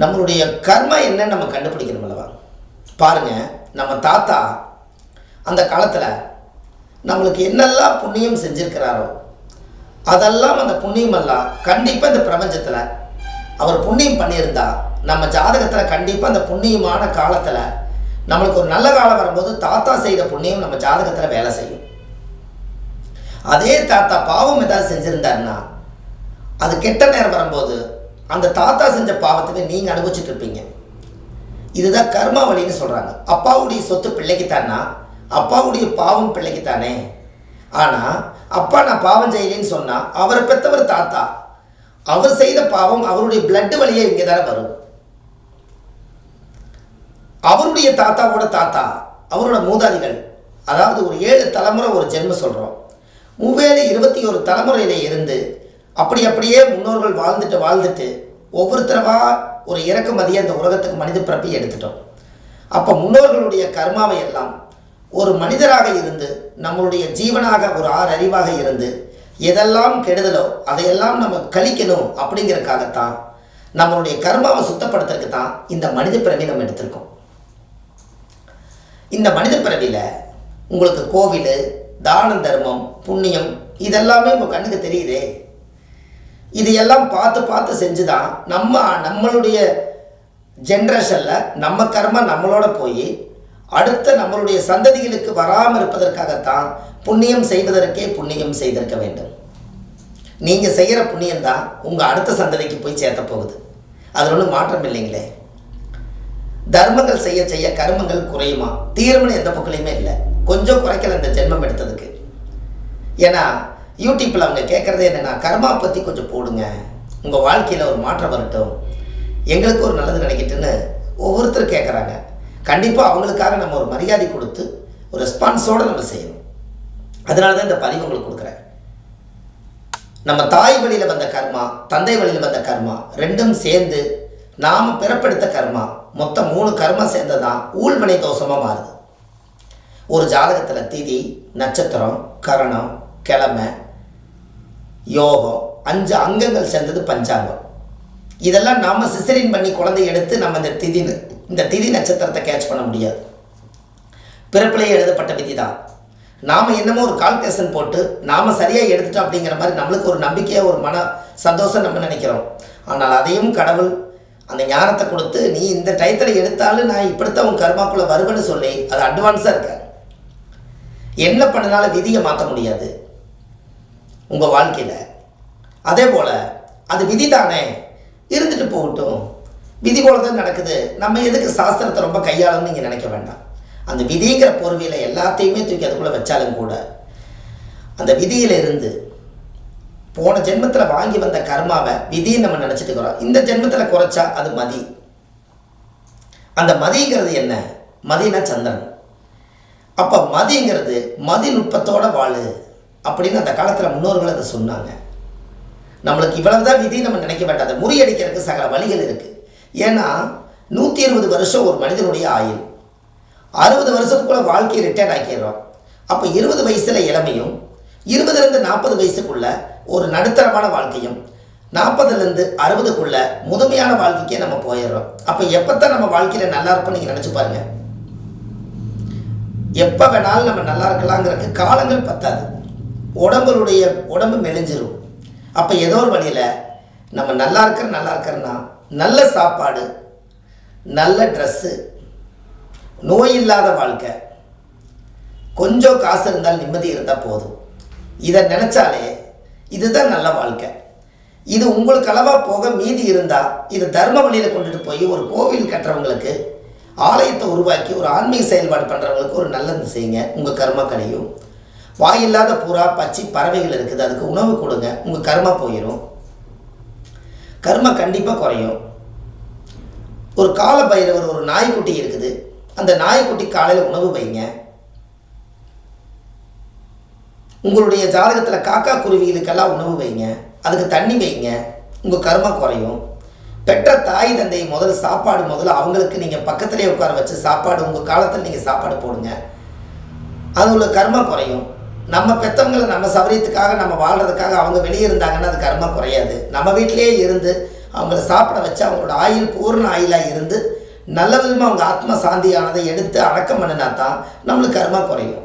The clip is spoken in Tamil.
நம்மளுடைய கர்மா என்னன்னு நம்ம கண்டுபிடிக்கணும் அல்லவா? பாருங்கள், நம்ம தாத்தா அந்த காலத்தில் நம்மளுக்கு என்னெல்லாம் புண்ணியம் செஞ்சுருக்கிறாரோ அதெல்லாம் அந்த புண்ணியமெல்லாம் கண்டிப்பாக இந்த பிரபஞ்சத்தில் அவர் புண்ணியம் பண்ணியிருந்தா நம்ம ஜாதகத்தில் கண்டிப்பாக அந்த புண்ணியமான காலத்தில் நம்மளுக்கு ஒரு நல்ல காலம் வரும்போது தாத்தா செய்த புண்ணியம் நம்ம ஜாதகத்தில் வேலை செய்யும். அதே தாத்தா பாவம் ஏதாவது செஞ்சுருந்தாருன்னா அது கெட்ட நேரம் வரும்போது அந்த தாத்தா செஞ்ச பாவத்தை நீங்கள் அனுபவிச்சுட்டு இருப்பீங்க. இதுதான் கர்மா வழின்னு சொல்கிறாங்க. அப்பாவுடைய சொத்து பிள்ளைக்குத்தானா, அப்பாவுடைய பாவம் பிள்ளைக்குத்தானே. ஆனால் அப்பா நான் பாவம் செய்யலைன்னு சொன்னால் அவரை பெற்றவர் தாத்தா, அவர் செய்த பாவம் அவருடைய பிளட் வழியே இங்கே தானே வரும். அவருடைய தாத்தாவோட தாத்தா, அவரோட மூதாதிகள், அதாவது ஒரு 7 தலைமுறை ஒரு ஜென்மம் சொல்கிறோம். 21 தலைமுறையில் இருந்து அப்படியே முன்னோர்கள் வாழ்ந்துட்டு ஒவ்வொருத்தரவா ஒரு இறக்குமதியை அந்த உலகத்துக்கு மனித பிறப்பை எடுத்துட்டோம். அப்போ முன்னோர்களுடைய கர்மாவை எல்லாம் ஒரு மனிதராக இருந்து நம்மளுடைய ஜீவனாக ஒரு 6 அறிவாக இருந்து எதெல்லாம் கெடுதலோ அதையெல்லாம் நம்ம கழிக்கணும் அப்படிங்கிறதுக்காகத்தான் நம்மளுடைய கர்மாவை சுத்தப்படுத்துறதுக்கு தான் இந்த மனித பிறவி நம்ம எடுத்திருக்கோம். இந்த மனித பிறவியில் உங்களுக்கு கோவில், தானம், தர்மம், புண்ணியம் இதெல்லாமே உங்கள் கண்ணுக்கு தெரியுதே. இது எல்லாம் பார்த்து செஞ்சு தான் நம்மளுடைய ஜென்ரேஷனில் நம்ம கர்மா நம்மளோட போய் அடுத்த நம்மளுடைய சந்ததிகளுக்கு வராமல் இருப்பதற்காகத்தான் புண்ணியம் செய்வதற்கே புண்ணியம் செய்திருக்க வேண்டும். நீங்கள் செய்கிற புண்ணியம்தான் உங்கள் அடுத்த சந்ததிக்கு போய் சேர்த்த போகுது. அதில் ஒன்றும் மாற்றம் இல்லைங்களே. தர்மங்கள் செய்ய கர்மங்கள் குறையுமா? தீர்மானம் எந்த பக்கலையுமே இல்லை. கொஞ்சம் குறைக்கல இந்த ஜென்மம் எடுத்ததுக்கு. ஏன்னா யூடியூப்பில் அவங்க கேட்குறதே என்னென்னா, கர்மா பற்றி கொஞ்சம் போடுங்க, உங்கள் வாழ்க்கையில் ஒரு மாற்றம் வரட்டும், எங்களுக்கு ஒரு நல்லது நினைக்கிட்டுன்னு ஒவ்வொருத்தரும் கேட்குறாங்க. கண்டிப்பாக அவங்களுக்காக நம்ம ஒரு மரியாதை கொடுத்து ஒரு ரெஸ்பான்ஸோடு நம்ம செய்யணும். அதனால தான் இந்த பதிவு உங்களுக்கு கொடுக்குறேன். நம்ம தாய் வழியில் வந்த கர்மா, தந்தை வழியில் வந்த கர்மா ரெண்டும் சேர்ந்து நாம் பிறப்பெடுத்த கர்மா, மொத்தம் 3 கர்மா சேர்ந்தது தான் ஊழ்வினை தோஷமாக மாறுது. ஒரு ஜாதகத்தில் திதி, நட்சத்திரம், கரணம், கிழமை, யோகம் 5 அங்கங்கள் சேர்ந்தது பஞ்சாங்கம். இதெல்லாம் நாம் சிசரின் பண்ணி குழந்தை எடுத்து நம்ம இந்த திதி நட்சத்திரத்தை கேட்ச் பண்ண முடியாது. பிறப்பிலேயே எழுதப்பட்ட விதி தான். நாம் என்னமோ ஒரு கால்குலேஷன் போட்டு நாம் சரியாக எடுத்துட்டோம் அப்படிங்கிற மாதிரி நம்மளுக்கு ஒரு நம்பிக்கையாக ஒரு மன சந்தோஷம் நம்ம நினைக்கிறோம். ஆனால் அதையும் கடவுள் அந்த ஞானத்தை கொடுத்து நீ இந்த டயத்தில் எடுத்தாலும் நான் இப்படித்தான் உன் கர்மாக்குள்ளே வருவேன்னு சொல்லி அது அட்வான்ஸாக இருக்க. என்ன பண்ணினாலும் விதியை மாற்ற முடியாது உங்கள் வாழ்க்கையில். அதே போல் அது விதி தானே, இருந்துட்டு போகட்டும், விதி போல தான் நடக்குது, நம்ம எதுக்கு சாஸ்திரத்தை ரொம்ப கையாளணும்னு நீங்கள் நினைக்க வேண்டாம். அந்த விதிங்கிற பொறுமையில் எல்லாத்தையுமே தூக்கி அதுக்குள்ளே வச்சாலும் கூட அந்த விதியிலிருந்து போன ஜென்மத்தில் வாங்கி வந்த கர்மாவை விதின்னு நம்ம நினச்சிட்டு இருக்கிறோம். இந்த ஜென்மத்தில் குறைச்சா அது மதி. அந்த மதிங்கிறது என்ன? மதினா சந்திரன். அப்போ மதிங்கிறது மதி நுட்பத்தோட வாழு அப்படின்னு அந்த காலத்தில் முன்னோர்கள் அதை சொன்னாங்க. நம்மளுக்கு இவ்வளவுதான் விதி நம்ம நினைக்க வேண்டாம். அதை முறியடிக்கிறதுக்கு சகல வழிகள் இருக்குது. ஏன்னா 120 வருஷம் ஒரு மனிதனுடைய ஆயுள். 60 வருஷத்துக்குள்ளே வாழ்க்கையை ரிட்டையர்ட் ஆக்கிடுறோம். அப்போ 20 வயசில் இளமையும் 20லேருந்து 40 வயசுக்குள்ள ஒரு நடுத்தரமான வாழ்க்கையும் 40லேருந்து 60க்குள்ள முதுமையான வாழ்க்கைக்கே நம்ம போயிடுறோம். அப்போ எப்போத்தான் நம்ம வாழ்க்கையில் நல்லா இருப்போம் நீங்கள் நினச்சி பாருங்கள். எப்போ வேணாலும் நம்ம நல்லா இருக்கலாங்கிறதுக்கு காலங்கள் பத்தாது. உடம்பு மெலிஞ்சிரும். அப்போ ஏதோ ஒரு வழியில் நம்ம நல்லா இருக்கிறன்னா நல்ல சாப்பாடு, நல்ல ட்ரெஸ்ஸு, நோய் இல்லாத வாழ்க்கை, கொஞ்சம் காசு இருந்தால் நிம்மதி இருந்தால் போதும். இதை நினச்சாலே இதுதான் நல்ல வாழ்க்கை. இது உங்களுக்கு அளவாக போக மீதி இருந்தால் இது தர்ம வழியில் கொண்டுட்டு போய் ஒரு கோவில் கட்டுறவங்களுக்கு, ஆலயத்தை உருவாக்கி ஒரு ஆன்மீக செயல்பாடு பண்ணுறவங்களுக்கு ஒரு நல்லது செய்யுங்க. உங்கள் கர்மா கழியும். வாயில்லாத புறா, பச்சி, பறவைகள் இருக்குது, அதுக்கு உணவு கொடுங்க, உங்கள் கர்மா போயிடும். கர்மா கண்டிப்பாக குறையும். ஒரு கால பைரவர் ஒரு நாய்க்குட்டி இருக்குது, அந்த நாய்க்குட்டி காலையில் உணவு வைங்க. உங்களுடைய ஜாதகத்தில் காக்கா குருவிகளுக்கெல்லாம் உணவு வைங்க, அதுக்கு தண்ணி வைங்க, உங்கள் கர்மா குறையும். பெற்ற தாய் தந்தை சாப்பாடு அவங்களுக்கு நீங்கள் பக்கத்துலேயே உட்கார வச்சு சாப்பாடு உங்கள் காலத்தில் நீங்கள் சாப்பாடு போடுங்க, அது உள்ள கர்மா குறையும். நம்ம பெற்றவங்களை நம்ம சௌரியத்துக்காக நம்ம வாழ்கிறதுக்காக அவங்க வெளியே இருந்தாங்கன்னா அது கர்மா குறையாது. நம்ம வீட்டிலேயே இருந்து அவங்கள சாப்பிட வச்சு அவங்களோட ஆயுள் பூர்ண ஆயுளாக இருந்து நல்ல விதமாக அவங்க ஆத்ம சாந்தியானதை எடுத்து அடக்கம் பண்ணினா தான் நம்மளுக்கு கர்மா குறையும்.